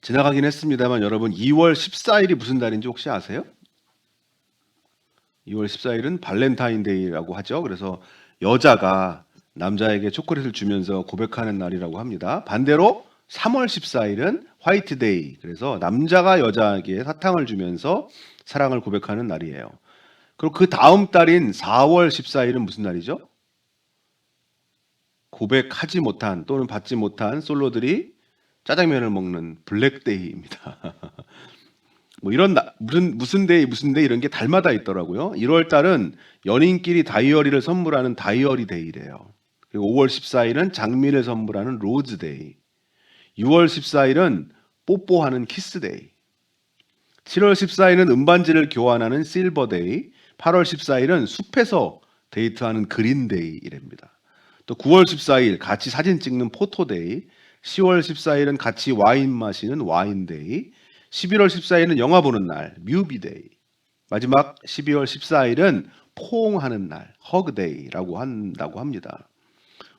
지나가긴 했습니다만 여러분 2월 14일이 무슨 날인지 혹시 아세요? 2월 14일은 발렌타인데이라고 하죠. 그래서 여자가 남자에게 초콜릿을 주면서 고백하는 날이라고 합니다. 반대로 3월 14일은 화이트데이. 그래서 남자가 여자에게 사탕을 주면서 사랑을 고백하는 날이에요. 그리고 그 다음 달인 4월 14일은 무슨 날이죠? 고백하지 못한 또는 받지 못한 솔로들이 짜장면을 먹는 블랙데이입니다. 뭐 이런 무슨 데이 이런 게 달마다 있더라고요. 1월 달은 연인끼리 다이어리를 선물하는 다이어리 데이래요. 그리고 5월 14일은 장미를 선물하는 로즈 데이. 6월 14일은 뽀뽀하는 키스 데이. 7월 14일은 음반지를 교환하는 실버 데이. 8월 14일은 숲에서 데이트하는 그린 데이랍니다. 또 9월 14일 같이 사진 찍는 포토 데이. 10월 14일은 같이 와인 마시는 와인 데이. 11월 14일은 영화 보는 날, 뮤비데이. 마지막 12월 14일은 포옹하는 날, 허그데이라고 한다고 합니다.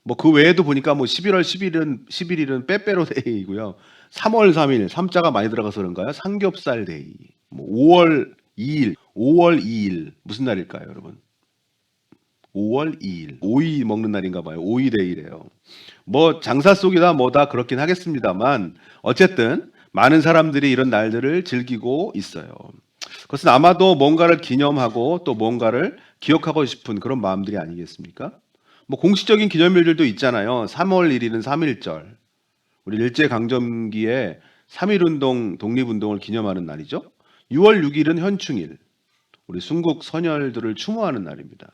뭐 그 외에도 보니까 뭐 11월 11일은 빼빼로데이고요. 3월 3일, 3자가 많이 들어가서 그런가요? 삼겹살 데이. 뭐 5월 2일 무슨 날일까요, 여러분? 5월 2일. 오이 먹는 날인가 봐요. 오이데이래요. 뭐 장사 속이다 뭐다 그렇긴 하겠습니다만 어쨌든 많은 사람들이 이런 날들을 즐기고 있어요. 그것은 아마도 뭔가를 기념하고 또 뭔가를 기억하고 싶은 그런 마음들이 아니겠습니까? 뭐 공식적인 기념일들도 있잖아요. 3월 1일은 3.1절. 우리 일제강점기에 3.1운동, 독립운동을 기념하는 날이죠. 6월 6일은 현충일. 우리 순국 선열들을 추모하는 날입니다.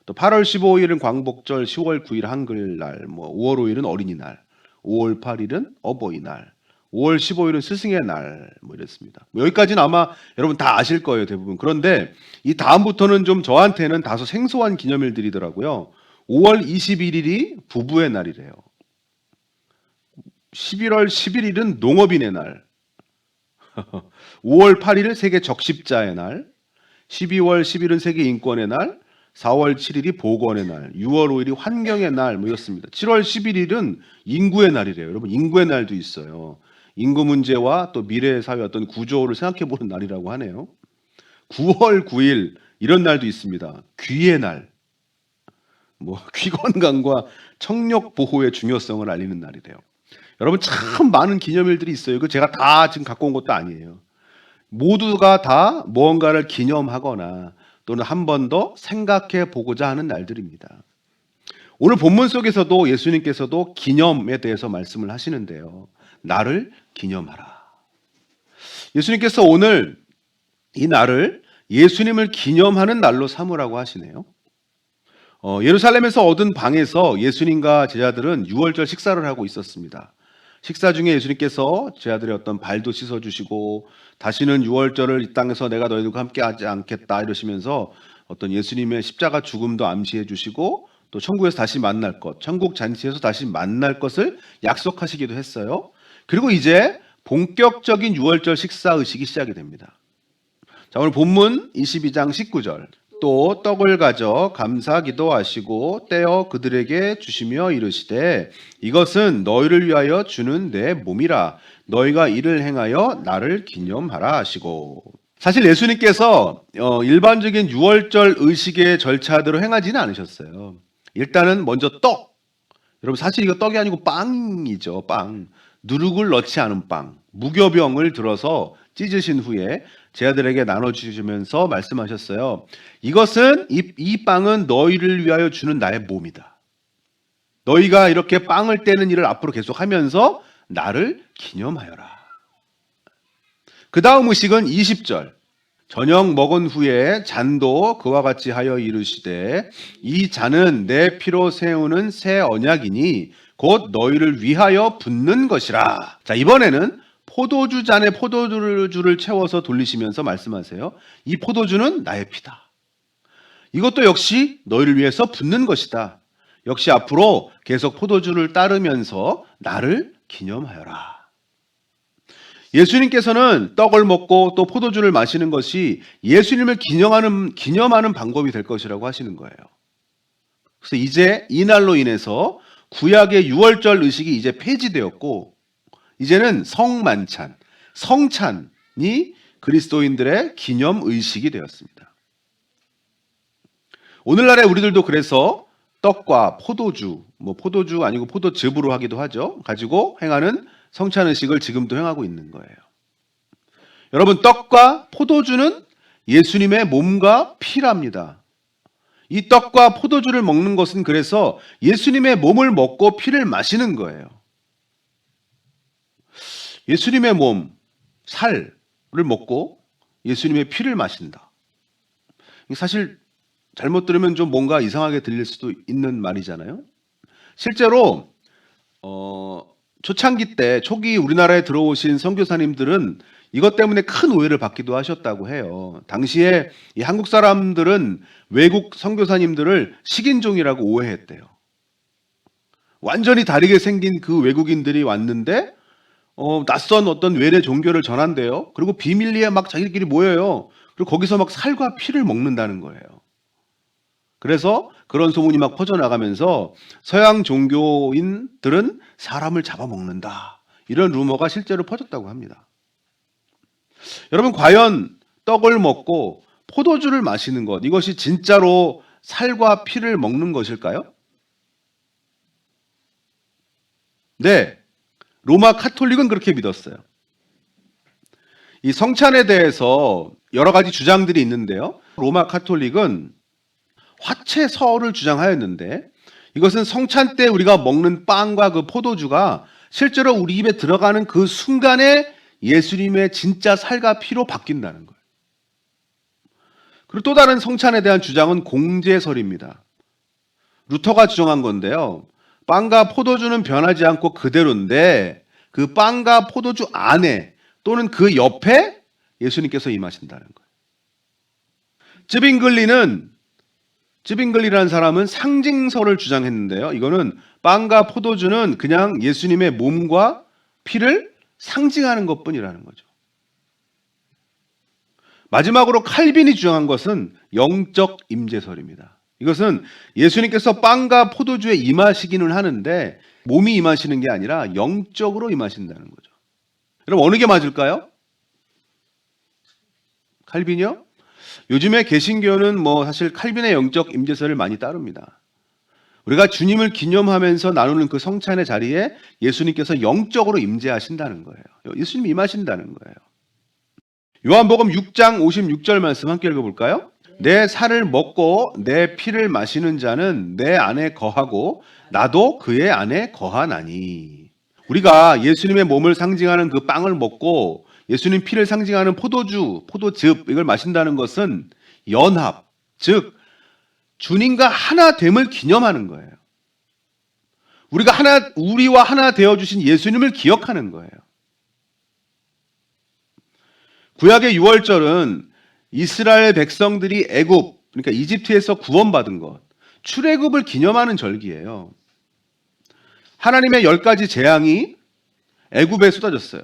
또 8월 15일은 광복절, 10월 9일 한글날, 뭐 5월 5일은 어린이날, 5월 8일은 어버이날, 5월 15일은 스승의 날, 뭐 이랬습니다. 뭐 여기까지는 아마 여러분 다 아실 거예요, 대부분. 그런데 이 다음부터는 좀 저한테는 다소 생소한 기념일들이더라고요. 5월 21일이 부부의 날이래요. 11월 11일은 농업인의 날, 5월 8일은 세계 적십자의 날, 12월 10일은 세계 인권의 날, 4월 7일이 보건의 날, 6월 5일이 환경의 날 뭐였습니다. 7월 11일은 인구의 날이래요. 여러분 인구의 날도 있어요. 인구 문제와 또 미래의 사회 어떤 구조를 생각해 보는 날이라고 하네요. 9월 9일 이런 날도 있습니다. 귀의 날. 뭐 귀 건강과 청력 보호의 중요성을 알리는 날이래요. 여러분 참 많은 기념일들이 있어요. 그 제가 다 지금 갖고 온 것도 아니에요. 모두가 다 무언가를 기념하거나 또는 한 번 더 생각해 보고자 하는 날들입니다. 오늘 본문 속에서도 예수님께서도 기념에 대해서 말씀을 하시는데요. 나를 기념하라. 예수님께서 오늘 이 날을 예수님을 기념하는 날로 삼으라고 하시네요. 예루살렘에서 얻은 방에서 예수님과 제자들은 유월절 식사를 하고 있었습니다. 식사 중에 예수님께서 제자들의 어떤 발도 씻어주시고 다시는 유월절을 이 땅에서 내가 너희들과 함께하지 않겠다 이러시면서 어떤 예수님의 십자가 죽음도 암시해 주시고 또 천국에서 다시 만날 것, 천국 잔치에서 다시 만날 것을 약속하시기도 했어요. 그리고 이제 본격적인 유월절 식사 의식이 시작이 됩니다. 자, 오늘 본문 22장 19절. 또 떡을 가져 감사 기도하시고 떼어 그들에게 주시며 이르시되 이것은 너희를 위하여 주는 내 몸이라 너희가 이를 행하여 나를 기념하라 하시고. 사실 예수님께서 일반적인 유월절 의식의 절차대로 행하지는 않으셨어요. 일단은 먼저 떡. 여러분 사실 이거 떡이 아니고 빵이죠. 빵. 누룩을 넣지 않은 빵. 무교병을 들어서 찢으신 후에 제자들에게 나눠주시면서 말씀하셨어요. 이것은 이 빵은 너희를 위하여 주는 나의 몸이다. 너희가 이렇게 빵을 떼는 일을 앞으로 계속하면서 나를 기념하여라. 그 다음 의식은 20절. 저녁 먹은 후에 잔도 그와 같이 하여 이르시되 이 잔은 내 피로 세우는 새 언약이니 곧 너희를 위하여 붓는 것이라. 자, 이번에는 포도주 잔에 포도주를 채워서 돌리시면서 말씀하세요. 이 포도주는 나의 피다. 이것도 역시 너희를 위해서 붓는 것이다. 역시 앞으로 계속 포도주를 따르면서 나를 기념하여라. 예수님께서는 떡을 먹고 또 포도주를 마시는 것이 예수님을 기념하는 방법이 될 것이라고 하시는 거예요. 그래서 이제 이 날로 인해서 구약의 유월절 의식이 이제 폐지되었고 이제는 성만찬, 성찬이 그리스도인들의 기념 의식이 되었습니다. 오늘날에 우리들도 그래서 떡과 포도주, 포도주 아니고 포도즙으로 하기도 하죠. 가지고 행하는 성찬 의식을 지금도 행하고 있는 거예요. 여러분, 떡과 포도주는 예수님의 몸과 피랍니다. 이 떡과 포도주를 먹는 것은 그래서 예수님의 몸을 먹고 피를 마시는 거예요. 예수님의 몸, 살을 먹고 예수님의 피를 마신다. 사실 잘못 들으면 좀 뭔가 이상하게 들릴 수도 있는 말이잖아요. 실제로 초창기 때 초기 우리나라에 들어오신 선교사님들은 이것 때문에 큰 오해를 받기도 하셨다고 해요. 당시에 이 한국 사람들은 외국 선교사님들을 식인종이라고 오해했대요. 완전히 다르게 생긴 그 외국인들이 왔는데 낯선 어떤 외래 종교를 전한대요. 그리고 비밀리에 막 자기들끼리 모여요. 그리고 거기서 막 살과 피를 먹는다는 거예요. 그래서 그런 소문이 막 퍼져나가면서 서양 종교인들은 사람을 잡아먹는다. 이런 루머가 실제로 퍼졌다고 합니다. 여러분, 과연 떡을 먹고 포도주를 마시는 것, 이것이 진짜로 살과 피를 먹는 것일까요? 네, 로마 카톨릭은 그렇게 믿었어요. 이 성찬에 대해서 여러 가지 주장들이 있는데요. 로마 카톨릭은 화채서를 주장하였는데, 이것은 성찬 때 우리가 먹는 빵과 그 포도주가 실제로 우리 입에 들어가는 그 순간에 예수님의 진짜 살과 피로 바뀐다는 거예요. 그리고 또 다른 성찬에 대한 주장은 공제설입니다. 루터가 주장한 건데요. 빵과 포도주는 변하지 않고 그대로인데 그 빵과 포도주 안에 또는 그 옆에 예수님께서 임하신다는 거예요. 쯔빙글리라는 사람은 상징설을 주장했는데요. 이거는 빵과 포도주는 그냥 예수님의 몸과 피를 상징하는 것뿐이라는 거죠. 마지막으로 칼빈이 주장한 것은 영적 임재설입니다. 이것은 예수님께서 빵과 포도주에 임하시기는 하는데 몸이 임하시는 게 아니라 영적으로 임하신다는 거죠. 여러분, 어느 게 맞을까요? 칼빈이요? 요즘에 개신교는 사실 칼빈의 영적 임재설을 많이 따릅니다. 우리가 주님을 기념하면서 나누는 그 성찬의 자리에 예수님께서 영적으로 임재하신다는 거예요. 예수님이 임하신다는 거예요. 요한복음 6장 56절 말씀 함께 읽어볼까요? 내 살을 먹고 내 피를 마시는 자는 내 안에 거하고 나도 그의 안에 거하나니. 우리가 예수님의 몸을 상징하는 그 빵을 먹고 예수님 피를 상징하는 포도주, 포도즙 이걸 마신다는 것은 연합, 즉 주님과 하나됨을 기념하는 거예요. 우리와 하나 되어주신 예수님을 기억하는 거예요. 구약의 유월절은 이스라엘 백성들이 그러니까 이집트에서 구원받은 것, 출애굽을 기념하는 절기예요. 하나님의 10가지 재앙이 애굽에 쏟아졌어요.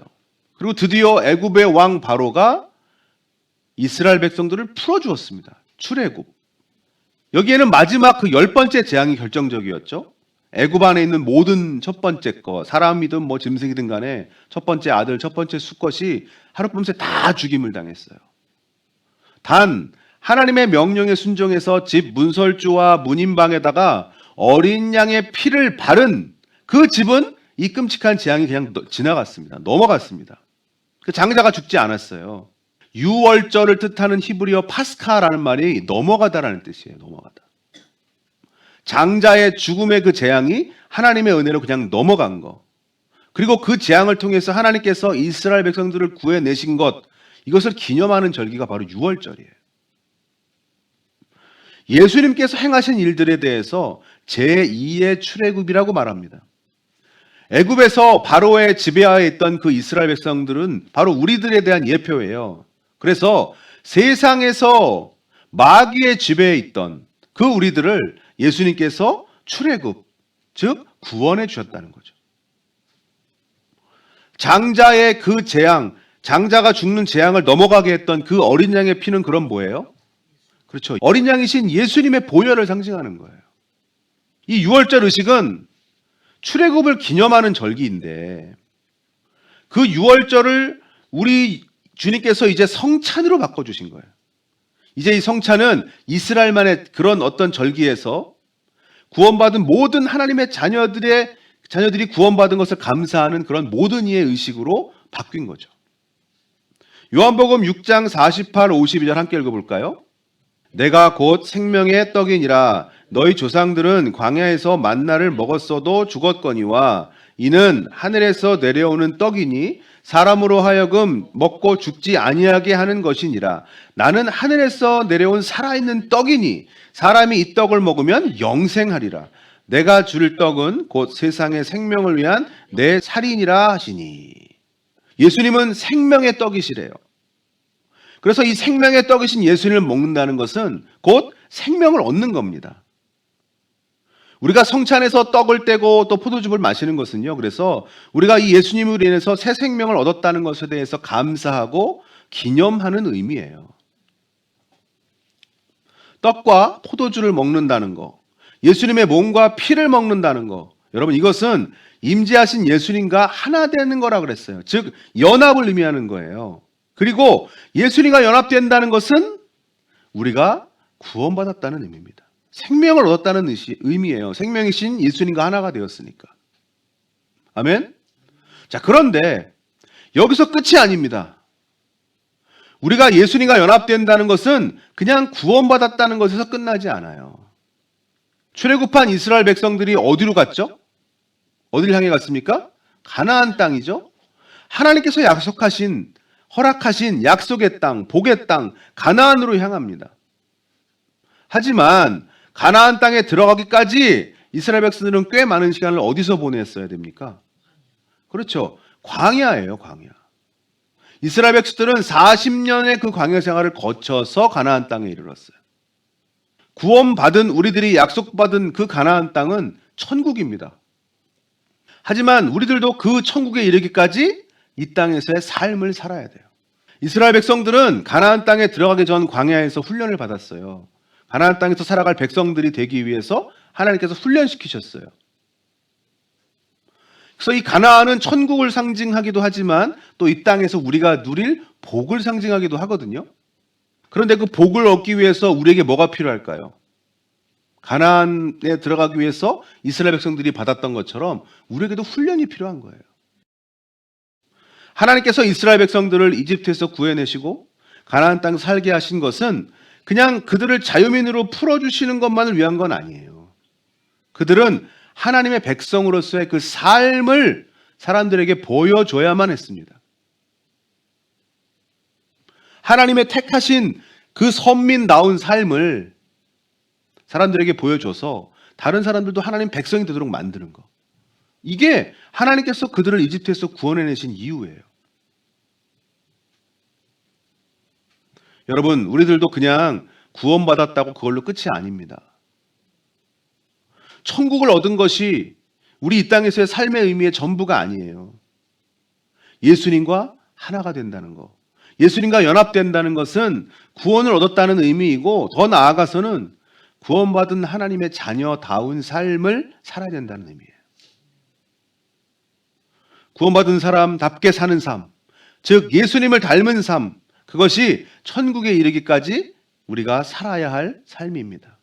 그리고 드디어 애굽의 왕 바로가 이스라엘 백성들을 풀어주었습니다. 출애굽. 여기에는 마지막 그 10번째 재앙이 결정적이었죠. 애굽 안에 있는 모든 첫 번째 거, 사람이든 짐승이든 간에 첫 번째 아들, 첫 번째 수컷이 하룻밤새 다 죽임을 당했어요. 단 하나님의 명령에 순종해서 집 문설주와 문인방에다가 어린 양의 피를 바른 그 집은 이 끔찍한 재앙이 그냥 지나갔습니다. 넘어갔습니다. 그 장자가 죽지 않았어요. 유월절을 뜻하는 히브리어 파스카라는 말이 넘어가다라는 뜻이에요. 넘어가다. 장자의 죽음의 그 재앙이 하나님의 은혜로 그냥 넘어간 거. 그리고 그 재앙을 통해서 하나님께서 이스라엘 백성들을 구해내신 것, 이것을 기념하는 절기가 바로 유월절이에요. 예수님께서 행하신 일들에 대해서 제2의 출애굽이라고 말합니다. 애굽에서 바로의 지배하에 있던 그 이스라엘 백성들은 바로 우리들에 대한 예표예요. 그래서 세상에서 마귀의 지배에 있던 그 우리들을 예수님께서 출애굽, 즉 구원해 주셨다는 거죠. 장자의 그 재앙, 장자가 죽는 재앙을 넘어가게 했던 그 어린 양의 피는 그럼 뭐예요? 그렇죠. 어린 양이신 예수님의 보혈을 상징하는 거예요. 이 유월절 의식은 출애굽을 기념하는 절기인데 그 유월절을 우리 주님께서 이제 성찬으로 바꿔주신 거예요. 이제 이 성찬은 이스라엘만의 그런 어떤 절기에서 구원받은 모든 하나님의 자녀들이 구원받은 것을 감사하는 그런 모든 이의 의식으로 바뀐 거죠. 요한복음 6장 48, 52절 함께 읽어볼까요? 내가 곧 생명의 떡이니라. 너희 조상들은 광야에서 만나를 먹었어도 죽었거니와 이는 하늘에서 내려오는 떡이니 사람으로 하여금 먹고 죽지 아니하게 하는 것이니라. 나는 하늘에서 내려온 살아있는 떡이니 사람이 이 떡을 먹으면 영생하리라. 내가 줄 떡은 곧 세상의 생명을 위한 내 살이니라 하시니. 예수님은 생명의 떡이시래요. 그래서 이 생명의 떡이신 예수님을 먹는다는 것은 곧 생명을 얻는 겁니다. 우리가 성찬에서 떡을 떼고 또 포도즙을 마시는 것은요. 그래서 우리가 이 예수님으로 인해서 새 생명을 얻었다는 것에 대해서 감사하고 기념하는 의미예요. 떡과 포도주를 먹는다는 거, 예수님의 몸과 피를 먹는다는 거, 여러분 이것은 임재하신 예수님과 하나 되는 거라 그랬어요. 즉 연합을 의미하는 거예요. 그리고 예수님과 연합된다는 것은 우리가 구원받았다는 의미입니다. 생명을 얻었다는 의미예요. 생명이신 예수님과 하나가 되었으니까. 아멘? 자, 그런데 여기서 끝이 아닙니다. 우리가 예수님과 연합된다는 것은 그냥 구원받았다는 것에서 끝나지 않아요. 출애굽한 이스라엘 백성들이 어디로 갔죠? 어디를 향해 갔습니까? 가나안 땅이죠. 하나님께서 허락하신 약속의 땅, 복의 땅, 가나안으로 향합니다. 하지만 가나안 땅에 들어가기까지 이스라엘 백성들은 꽤 많은 시간을 어디서 보냈어야 됩니까? 그렇죠. 광야예요, 광야. 이스라엘 백성들은 40년의 그 광야 생활을 거쳐서 가나안 땅에 이르렀어요. 구원받은 우리들이 약속받은 그 가나안 땅은 천국입니다. 하지만 우리들도 그 천국에 이르기까지 이 땅에서의 삶을 살아야 돼요. 이스라엘 백성들은 가나안 땅에 들어가기 전 광야에서 훈련을 받았어요. 가나안 땅에서 살아갈 백성들이 되기 위해서 하나님께서 훈련시키셨어요. 그래서 이 가나안은 천국을 상징하기도 하지만 또 이 땅에서 우리가 누릴 복을 상징하기도 하거든요. 그런데 그 복을 얻기 위해서 우리에게 뭐가 필요할까요? 가나안에 들어가기 위해서 이스라엘 백성들이 받았던 것처럼 우리에게도 훈련이 필요한 거예요. 하나님께서 이스라엘 백성들을 이집트에서 구해내시고 가나안 땅 살게 하신 것은 그냥 그들을 자유민으로 풀어주시는 것만을 위한 건 아니에요. 그들은 하나님의 백성으로서의 그 삶을 사람들에게 보여줘야만 했습니다. 하나님의 택하신 그 선민다운 삶을 사람들에게 보여줘서 다른 사람들도 하나님 백성이 되도록 만드는 거. 이게 하나님께서 그들을 이집트에서 구원해내신 이유예요. 여러분, 우리들도 그냥 구원받았다고 그걸로 끝이 아닙니다. 천국을 얻은 것이 우리 이 땅에서의 삶의 의미의 전부가 아니에요. 예수님과 하나가 된다는 거. 예수님과 연합된다는 것은 구원을 얻었다는 의미이고 더 나아가서는 구원받은 하나님의 자녀다운 삶을 살아야 된다는 의미예요. 구원받은 사람답게 사는 삶, 즉 예수님을 닮은 삶, 그것이 천국에 이르기까지 우리가 살아야 할 삶입니다.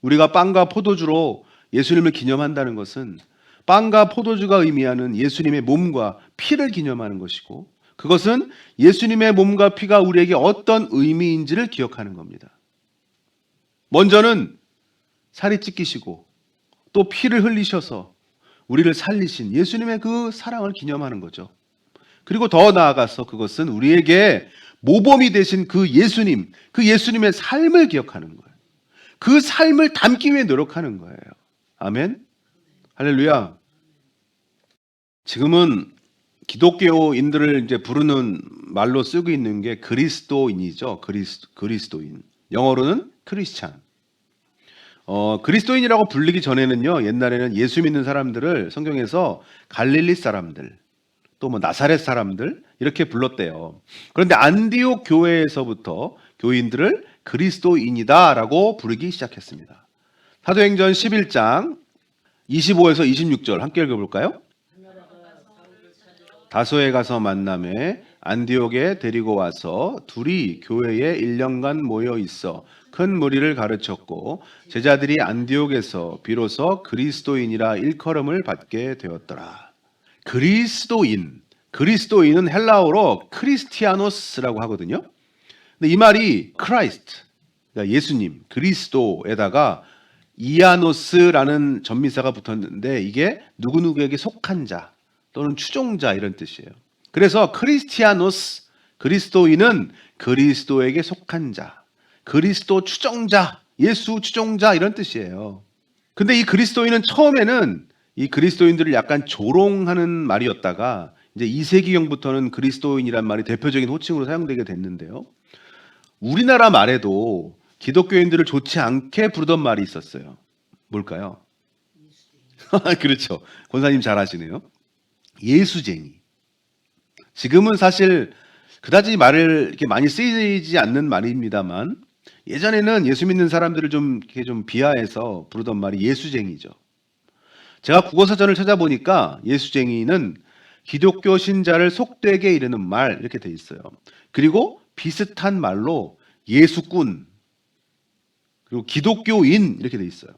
우리가 빵과 포도주로 예수님을 기념한다는 것은 빵과 포도주가 의미하는 예수님의 몸과 피를 기념하는 것이고 그것은 예수님의 몸과 피가 우리에게 어떤 의미인지를 기억하는 겁니다. 먼저는 살이 찢기시고 또 피를 흘리셔서 우리를 살리신 예수님의 그 사랑을 기념하는 거죠. 그리고 더 나아가서 그것은 우리에게 모범이 되신 그 예수님의 삶을 기억하는 거예요. 그 삶을 담기 위해 노력하는 거예요. 아멘. 할렐루야. 지금은 기독교인들을 이제 부르는 말로 쓰고 있는 게 그리스도인이죠. 그리스도인. 영어로는 크리스찬. 그리스도인이라고 불리기 전에는요, 옛날에는 예수 믿는 사람들을 성경에서 갈릴리 사람들, 또 뭐 나사렛 사람들 이렇게 불렀대요. 그런데 안디옥 교회에서부터 교인들을 그리스도인이다라고 부르기 시작했습니다. 사도행전 11장 25에서 26절 함께 읽어볼까요? 다소에 가서 만남에 안디옥에 데리고 와서 둘이 교회에 1년간 모여 있어 큰 무리를 가르쳤고 제자들이 안디옥에서 비로소 그리스도인이라 일컬음을 받게 되었더라. 그리스도인은 헬라어로 크리스티아노스라고 하거든요. 근데 이 말이 크라이스트, 그러니까 예수님, 그리스도에다가 이아노스라는 전미사가 붙었는데 이게 누구누구에게 속한 자 또는 추종자 이런 뜻이에요. 그래서 크리스티아노스, 그리스도인은 그리스도에게 속한 자, 그리스도 추종자, 예수 추종자 이런 뜻이에요. 근데 이 그리스도인은 처음에는 이 그리스도인들을 약간 조롱하는 말이었다가 이제 2세기경부터는 그리스도인이란 말이 대표적인 호칭으로 사용되게 됐는데요. 우리나라 말에도 기독교인들을 좋지 않게 부르던 말이 있었어요. 뭘까요? 그렇죠. 권사님 잘 아시네요. 예수쟁이. 지금은 사실 그다지 말을 이렇게 많이 쓰이지 않는 말입니다만 예전에는 예수 믿는 사람들을 이렇게 좀 비하해서 부르던 말이 예수쟁이죠. 제가 국어사전을 찾아보니까 예수쟁이는 기독교 신자를 속되게 이르는 말 이렇게 돼 있어요. 그리고 비슷한 말로 예수꾼 그리고 기독교인 이렇게 돼 있어요.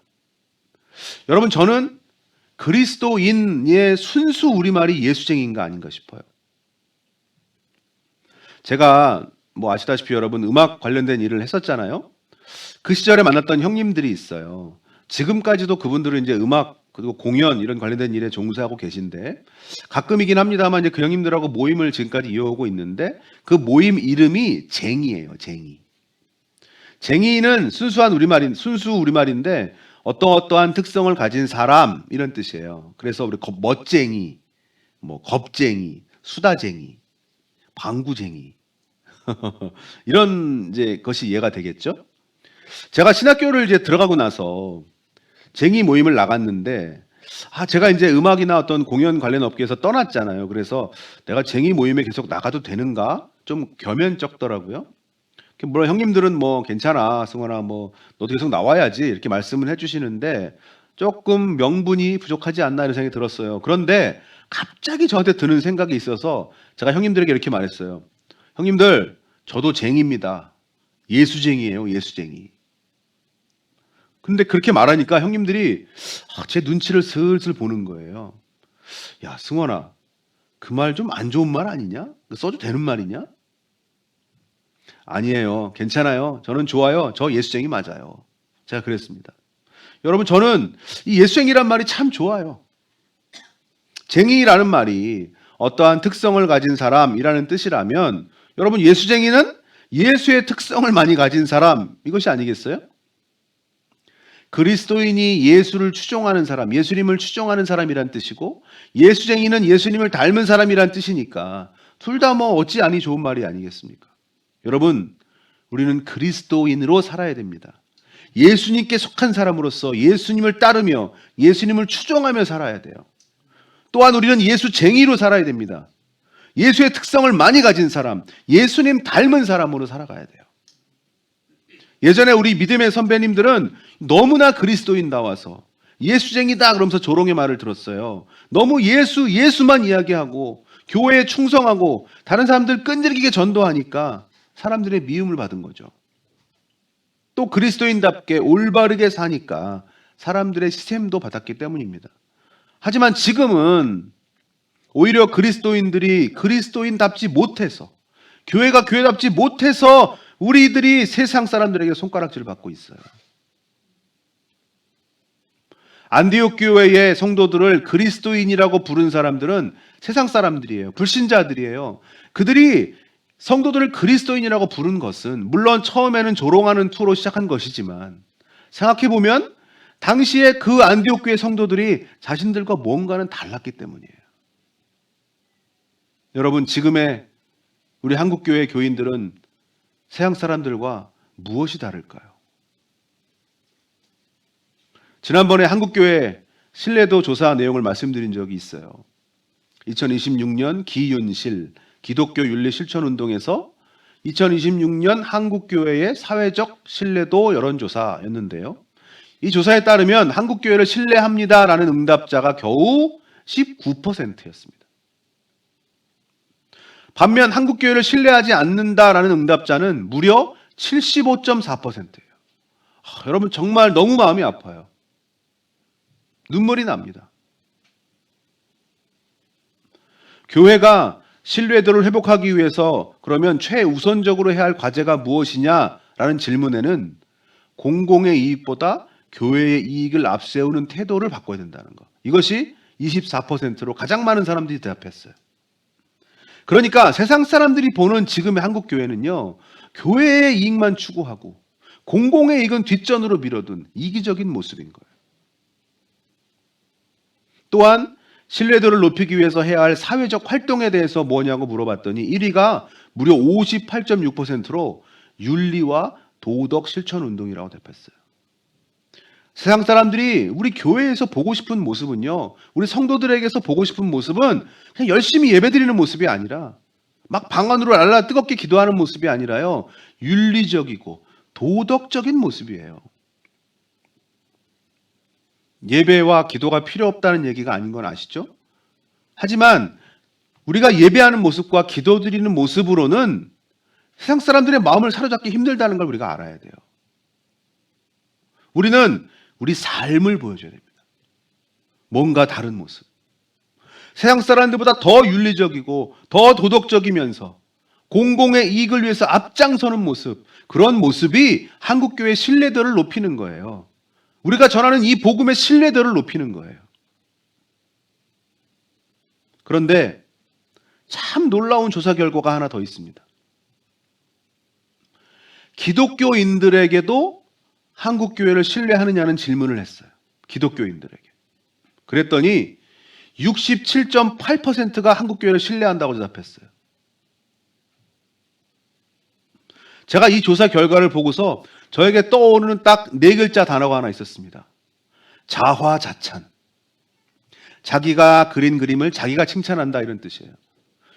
여러분 저는 그리스도인의 순수 우리말이 예수쟁이인가 아닌가 싶어요. 제가 아시다시피 여러분 음악 관련된 일을 했었잖아요. 그 시절에 만났던 형님들이 있어요. 지금까지도 그분들은 이제 음악 그리고 공연 이런 관련된 일에 종사하고 계신데 가끔이긴 합니다만 이제 그 형님들하고 모임을 지금까지 이어오고 있는데 그 모임 이름이 쟁이에요. 쟁이. 쟁이는 순수 우리말인데 어떠한 특성을 가진 사람 이런 뜻이에요. 그래서 우리 멋쟁이, 겁쟁이, 수다쟁이, 방구쟁이 이런 이제 것이 이해가 되겠죠. 제가 신학교를 이제 들어가고 나서 쟁이 모임을 나갔는데 제가 이제 음악이나 어떤 공연 관련 업계에서 떠났잖아요. 그래서 내가 쟁이 모임에 계속 나가도 되는가 좀 겸연쩍더라고요. 물론 형님들은 괜찮아 승원아 너도 계속 나와야지 이렇게 말씀을 해주시는데 조금 명분이 부족하지 않나 이런 생각이 들었어요. 그런데 갑자기 저한테 드는 생각이 있어서 제가 형님들에게 이렇게 말했어요. 형님들 저도 쟁이입니다. 예수쟁이에요. 예수쟁이. 근데 그렇게 말하니까 형님들이 제 눈치를 슬슬 보는 거예요. 야 승원아 그 말 좀 안 좋은 말 아니냐? 써도 되는 말이냐? 아니에요. 괜찮아요. 저는 좋아요. 저 예수쟁이 맞아요. 제가 그랬습니다. 여러분 저는 이 예수쟁이란 말이 참 좋아요. 쟁이라는 말이 어떠한 특성을 가진 사람이라는 뜻이라면 여러분 예수쟁이는 예수의 특성을 많이 가진 사람 이것이 아니겠어요? 그리스도인이 예수를 추종하는 사람, 예수님을 추종하는 사람이란 뜻이고 예수쟁이는 예수님을 닮은 사람이란 뜻이니까 둘 다 어찌 아니 좋은 말이 아니겠습니까? 여러분 우리는 그리스도인으로 살아야 됩니다. 예수님께 속한 사람으로서 예수님을 따르며 예수님을 추종하며 살아야 돼요. 또한 우리는 예수쟁이로 살아야 됩니다. 예수의 특성을 많이 가진 사람, 예수님 닮은 사람으로 살아가야 돼요. 예전에 우리 믿음의 선배님들은 너무나 그리스도인다워서 예수쟁이다 그러면서 조롱의 말을 들었어요. 너무 예수만 이야기하고 교회에 충성하고 다른 사람들 끈질기게 전도하니까 사람들의 미움을 받은 거죠. 또 그리스도인답게 올바르게 사니까 사람들의 시샘도 받았기 때문입니다. 하지만 지금은 오히려 그리스도인들이 그리스도인답지 못해서 교회가 교회답지 못해서 우리들이 세상 사람들에게 손가락질을 받고 있어요. 안디옥 교회의 성도들을 그리스도인이라고 부른 사람들은 세상 사람들이에요. 불신자들이에요. 그들이 성도들을 그리스도인이라고 부른 것은 물론 처음에는 조롱하는 투로 시작한 것이지만 생각해보면 당시에 그 안디옥 교회 성도들이 자신들과 뭔가는 달랐기 때문이에요. 여러분 지금의 우리 한국교회 교인들은 세상 사람들과 무엇이 다를까요? 지난번에 한국교회 신뢰도 조사 내용을 말씀드린 적이 있어요. 2026년 기윤실 기독교 윤리 실천 운동에서 2026년 한국교회의 사회적 신뢰도 여론조사였는데요. 이 조사에 따르면 한국교회를 신뢰합니다라는 응답자가 겨우 19%였습니다. 반면 한국교회를 신뢰하지 않는다라는 응답자는 무려 75.4%예요. 여러분 정말 너무 마음이 아파요. 눈물이 납니다. 교회가 신뢰도를 회복하기 위해서 그러면 최우선적으로 해야 할 과제가 무엇이냐라는 질문에는 공공의 이익보다 교회의 이익을 앞세우는 태도를 바꿔야 된다는 것. 이것이 24%로 가장 많은 사람들이 대답했어요. 그러니까 세상 사람들이 보는 지금의 한국 교회는요, 교회의 이익만 추구하고 공공의 이익은 뒷전으로 밀어둔 이기적인 모습인 거예요. 또한 신뢰도를 높이기 위해서 해야 할 사회적 활동에 대해서 뭐냐고 물어봤더니 1위가 무려 58.6%로 윤리와 도덕 실천 운동이라고 대답했어요. 세상 사람들이 우리 교회에서 보고 싶은 모습은요, 우리 성도들에게서 보고 싶은 모습은 그냥 열심히 예배드리는 모습이 아니라 막 방 안으로 랄라 뜨겁게 기도하는 모습이 아니라요, 윤리적이고 도덕적인 모습이에요. 예배와 기도가 필요 없다는 얘기가 아닌 건 아시죠? 하지만 우리가 예배하는 모습과 기도드리는 모습으로는 세상 사람들의 마음을 사로잡기 힘들다는 걸 우리가 알아야 돼요. 우리는 우리 삶을 보여줘야 됩니다. 뭔가 다른 모습. 세상 사람들보다 더 윤리적이고 더 도덕적이면서 공공의 이익을 위해서 앞장서는 모습, 그런 모습이 한국교회의 신뢰도를 높이는 거예요. 우리가 전하는 이 복음의 신뢰도를 높이는 거예요. 그런데 참 놀라운 조사 결과가 하나 더 있습니다. 기독교인들에게도 한국교회를 신뢰하느냐는 질문을 했어요. 기독교인들에게. 그랬더니 67.8%가 한국교회를 신뢰한다고 대답했어요. 제가 이 조사 결과를 보고서 저에게 떠오르는 딱 4글자 단어가 하나 있었습니다. 자화자찬. 자기가 그린 그림을 자기가 칭찬한다, 이런 뜻이에요.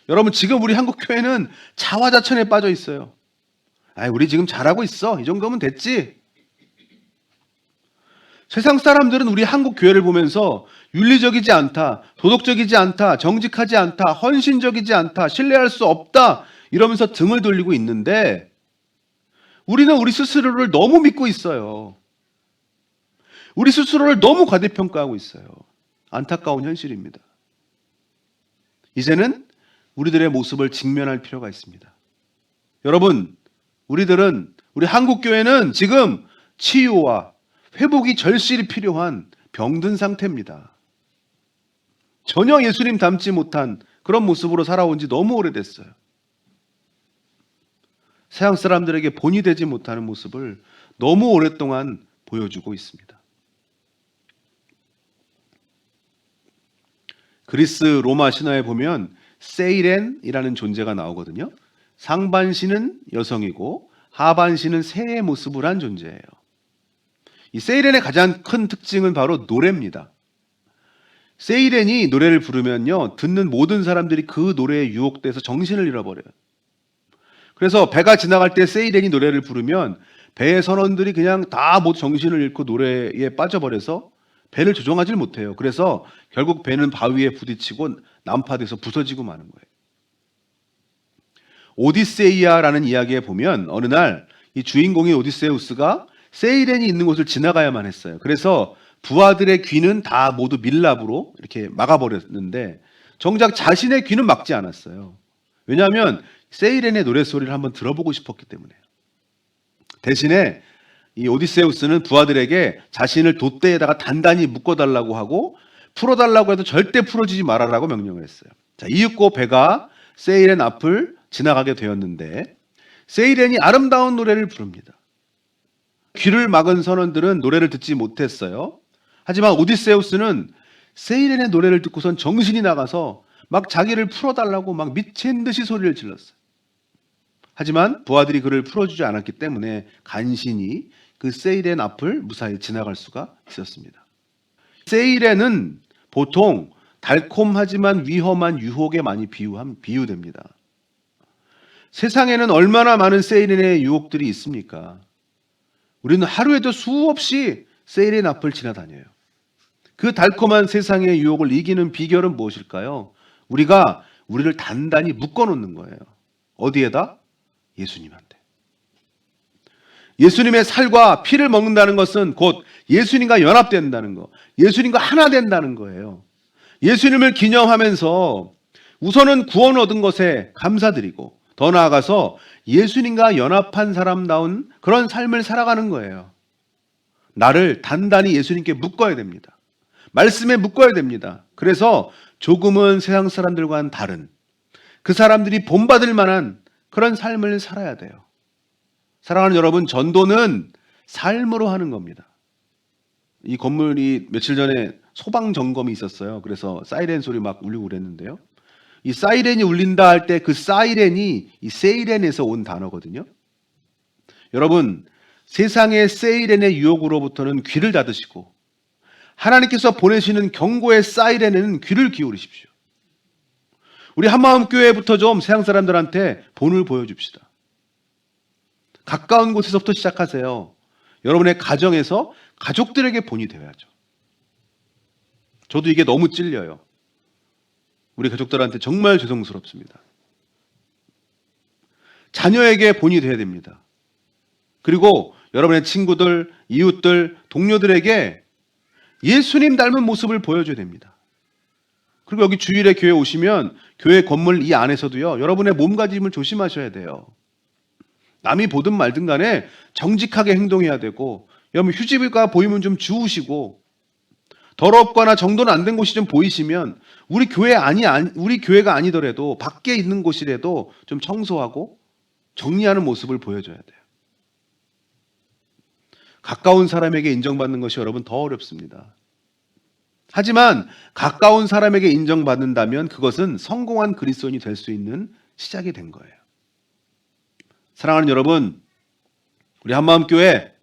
여러분, 지금 우리 한국교회는 자화자찬에 빠져 있어요. 우리 지금 잘하고 있어. 이 정도면 됐지. 세상 사람들은 우리 한국교회를 보면서 윤리적이지 않다, 도덕적이지 않다, 정직하지 않다, 헌신적이지 않다, 신뢰할 수 없다, 이러면서 등을 돌리고 있는데 우리는 우리 스스로를 너무 믿고 있어요. 우리 스스로를 너무 과대평가하고 있어요. 안타까운 현실입니다. 이제는 우리들의 모습을 직면할 필요가 있습니다. 여러분, 우리 한국교회는 지금 치유와 회복이 절실히 필요한 병든 상태입니다. 전혀 예수님 닮지 못한 그런 모습으로 살아온 지 너무 오래됐어요. 세상 사람들에게 본이 되지 못하는 모습을 너무 오랫동안 보여주고 있습니다. 그리스 로마 신화에 보면 세이렌이라는 존재가 나오거든요. 상반신은 여성이고 하반신은 새의 모습을 한 존재예요. 이 세이렌의 가장 큰 특징은 바로 노래입니다. 세이렌이 노래를 부르면요, 듣는 모든 사람들이 그 노래에 유혹돼서 정신을 잃어버려요. 그래서 배가 지나갈 때 세이렌이 노래를 부르면 배의 선원들이 그냥 다 모두 정신을 잃고 노래에 빠져버려서 배를 조종하지 못해요. 그래서 결국 배는 바위에 부딪히고 난파돼서 부서지고 마는 거예요. 오디세이아라는 이야기에 보면 어느 날 이 주인공인 오디세우스가 세이렌이 있는 곳을 지나가야만 했어요. 그래서 부하들의 귀는 다 모두 밀랍으로 이렇게 막아버렸는데 정작 자신의 귀는 막지 않았어요. 왜냐하면 세이렌의 노랫소리를 한번 들어보고 싶었기 때문에요. 대신에 이 오디세우스는 부하들에게 자신을 돛대에다가 단단히 묶어달라고 하고 풀어달라고 해도 절대 풀어주지 말아라고 명령을 했어요. 자, 이윽고 배가 세이렌 앞을 지나가게 되었는데 세이렌이 아름다운 노래를 부릅니다. 귀를 막은 선원들은 노래를 듣지 못했어요. 하지만 오디세우스는 세이렌의 노래를 듣고선 정신이 나가서 막 자기를 풀어달라고 막 미친 듯이 소리를 질렀어요. 하지만 부하들이 그를 풀어주지 않았기 때문에 간신히 그 세이렌 앞을 무사히 지나갈 수가 있었습니다. 세이렌은 보통 달콤하지만 위험한 유혹에 많이 비유됩니다. 세상에는 얼마나 많은 세이렌의 유혹들이 있습니까? 우리는 하루에도 수없이 세이렌 앞을 지나다녀요. 그 달콤한 세상의 유혹을 이기는 비결은 무엇일까요? 우리가 우리를 단단히 묶어놓는 거예요. 어디에다? 예수님한테. 예수님의 살과 피를 먹는다는 것은 곧 예수님과 연합된다는 거, 예수님과 하나 된다는 거예요. 예수님을 기념하면서 우선은 구원 얻은 것에 감사드리고 더 나아가서 예수님과 연합한 사람다운 그런 삶을 살아가는 거예요. 나를 단단히 예수님께 묶어야 됩니다. 말씀에 묶어야 됩니다. 그래서 조금은 세상 사람들과는 다른, 그 사람들이 본받을 만한 그런 삶을 살아야 돼요. 사랑하는 여러분, 전도는 삶으로 하는 겁니다. 이 건물이 며칠 전에 소방 점검이 있었어요. 그래서 사이렌 소리 막 울리고 그랬는데요. 이 사이렌이 울린다 할 때 그 사이렌이 이 세이렌에서 온 단어거든요. 여러분, 세상의 세이렌의 유혹으로부터는 귀를 닫으시고 하나님께서 보내시는 경고의 사이렌에는 귀를 기울이십시오. 우리 한마음교회부터 좀 세상 사람들한테 본을 보여줍시다. 가까운 곳에서부터 시작하세요. 여러분의 가정에서 가족들에게 본이 되어야죠. 저도 이게 너무 찔려요. 우리 가족들한테 정말 죄송스럽습니다. 자녀에게 본이 되어야 됩니다. 그리고 여러분의 친구들, 이웃들, 동료들에게 예수님 닮은 모습을 보여줘야 됩니다. 그리고 여기 주일에 교회 오시면 교회 건물 이 안에서도요, 여러분의 몸가짐을 조심하셔야 돼요. 남이 보든 말든 간에 정직하게 행동해야 되고, 여러분 휴지가 보이면 좀 주우시고, 더럽거나 정돈 안 된 곳이 좀 보이시면 우리 교회가 아니더라도 밖에 있는 곳이라도 좀 청소하고 정리하는 모습을 보여줘야 돼요. 가까운 사람에게 인정받는 것이 여러분 더 어렵습니다. 하지만 가까운 사람에게 인정받는다면 그것은 성공한 그리스도인이 될 수 있는 시작이 된 거예요. 사랑하는 여러분, 우리 한마음교회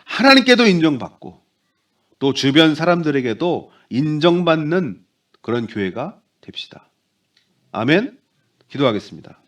하나님께도 인정받고 또 주변 사람들에게도 인정받는 그런 교회가 됩시다. 아멘. 기도하겠습니다.